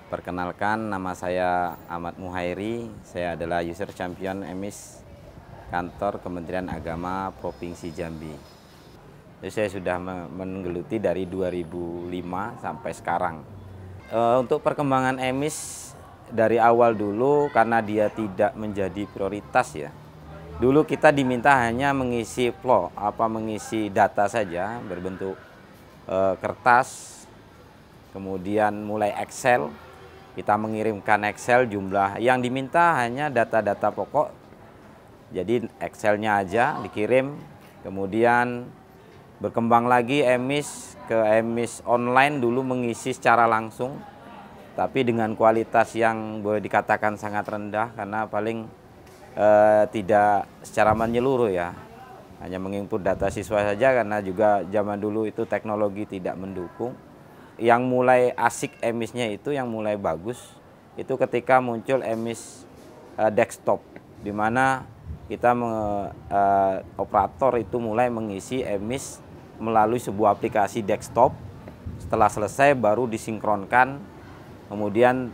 Perkenalkan, nama saya Ahmad Muhairi. Saya adalah user champion EMIS kantor Kementerian Agama Provinsi Jambi. Jadi saya sudah menggeluti dari 2005 sampai sekarang. Untuk perkembangan EMIS dari awal dulu, karena dia tidak menjadi prioritas ya. Dulu kita diminta hanya mengisi flow, mengisi data saja berbentuk kertas, kemudian mulai Excel. Kita mengirimkan Excel, jumlah yang diminta hanya data-data pokok. Jadi Excelnya aja dikirim, kemudian berkembang lagi EMIS ke EMIS online, dulu mengisi secara langsung. Tapi dengan kualitas yang boleh dikatakan sangat rendah, karena paling tidak secara menyeluruh ya. Hanya menginput data siswa saja, karena juga zaman dulu itu teknologi tidak mendukung. Yang mulai asik EMIS-nya itu, yang mulai bagus, itu ketika muncul EMIS desktop, di mana kita operator itu mulai mengisi EMIS melalui sebuah aplikasi desktop. Setelah selesai baru disinkronkan, kemudian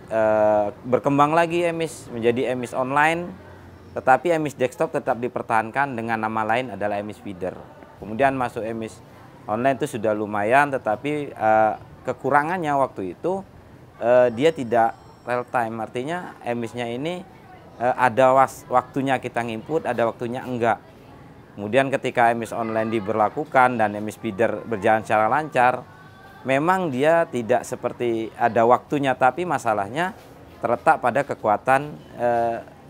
berkembang lagi EMIS menjadi EMIS online, tetapi EMIS desktop tetap dipertahankan dengan nama lain adalah EMIS feeder. Kemudian masuk EMIS online itu sudah lumayan, tetapi kekurangannya waktu itu dia tidak real time, artinya EMIS-nya ini ada waktunya kita nginput, ada waktunya enggak. Kemudian ketika EMIS online diberlakukan dan EMIS feeder berjalan secara lancar, memang dia tidak seperti ada waktunya, tapi masalahnya terletak pada kekuatan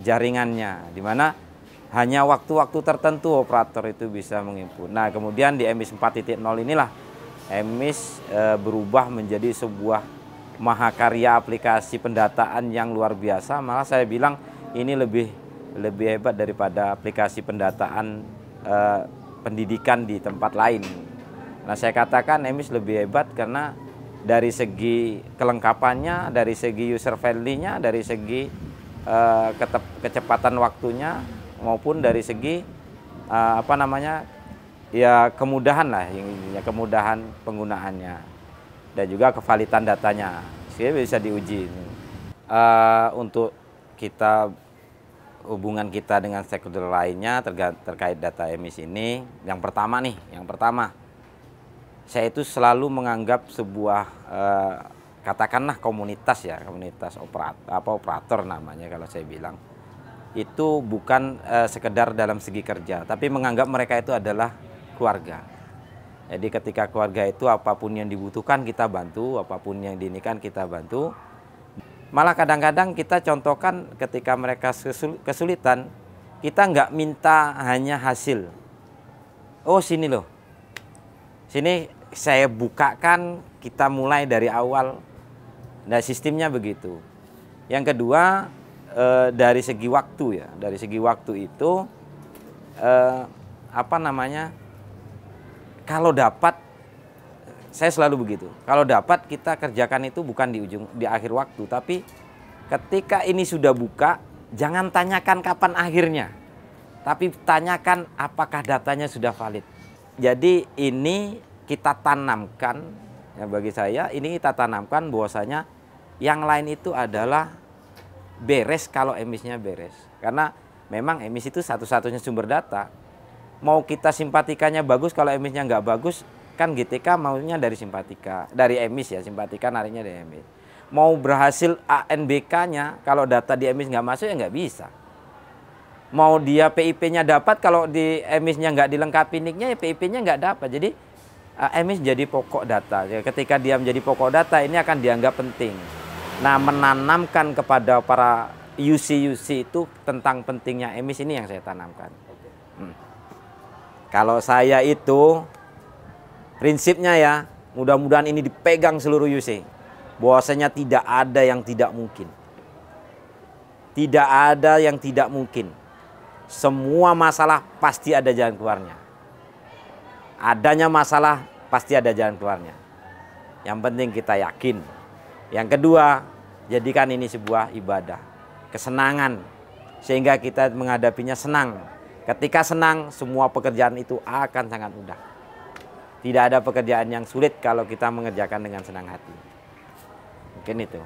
jaringannya, di mana hanya waktu-waktu tertentu operator itu bisa menginput. Nah, kemudian di EMIS 4.0 inilah EMIS berubah menjadi sebuah mahakarya aplikasi pendataan yang luar biasa. Malah saya bilang ini lebih hebat daripada aplikasi pendataan pendidikan di tempat lain. Nah, saya katakan EMIS lebih hebat karena dari segi kelengkapannya, dari segi user friendly-nya, dari segi kecepatan waktunya, maupun dari segi ya kemudahan lah, kemudahan penggunaannya dan juga kevalitan datanya, sehingga bisa diuji. Untuk kita, hubungan kita dengan stakeholder lainnya terkait data EMIS ini, yang pertama, saya itu selalu menganggap sebuah katakanlah komunitas ya, komunitas operator namanya kalau saya bilang, itu bukan sekedar dalam segi kerja, tapi menganggap mereka itu adalah keluarga. Jadi ketika keluarga itu apapun yang dibutuhkan kita bantu, apapun yang diinginkan kita bantu. Malah kadang-kadang kita contohkan ketika mereka kesulitan, kita nggak minta hanya hasil. Oh sini loh, sini saya bukakan, kita mulai dari awal. Nah, sistemnya begitu. Yang kedua, dari segi waktu ya, dari segi waktu itu kalau dapat, saya selalu begitu. Kalau dapat kita kerjakan itu bukan di akhir waktu, tapi ketika ini sudah buka, jangan tanyakan kapan akhirnya, tapi tanyakan apakah datanya sudah valid. Jadi ini kita tanamkan, ya bagi saya ini kita tanamkan bahwasanya yang lain itu adalah beres kalau EMIS-nya beres. Karena memang EMIS itu satu-satunya sumber data. Mau kita simpatikannya bagus, kalau EMIS-nya nggak bagus, kan GTK maunya dari simpatika, dari EMIS ya, simpatika nariknya dari EMIS. Mau berhasil ANBK-nya, kalau data di EMIS nggak masuk ya nggak bisa. Mau dia PIP-nya dapat, kalau di EMIS-nya nggak dilengkapi NIK-nya ya PIP-nya nggak dapat. Jadi EMIS jadi pokok data. Ketika dia menjadi pokok data, ini akan dianggap penting. Nah, menanamkan kepada para UC itu tentang pentingnya EMIS ini yang saya tanamkan. Kalau saya itu prinsipnya ya, mudah-mudahan ini dipegang seluruh UC, bahwasanya tidak ada yang tidak mungkin. Tidak ada yang tidak mungkin. Semua masalah pasti ada jalan keluarnya. Adanya masalah pasti ada jalan keluarnya. Yang penting kita yakin. Yang kedua, jadikan ini sebuah ibadah, kesenangan, sehingga kita menghadapinya senang. Ketika senang, semua pekerjaan itu akan sangat mudah. Tidak ada pekerjaan yang sulit kalau kita mengerjakan dengan senang hati. Mungkin itu.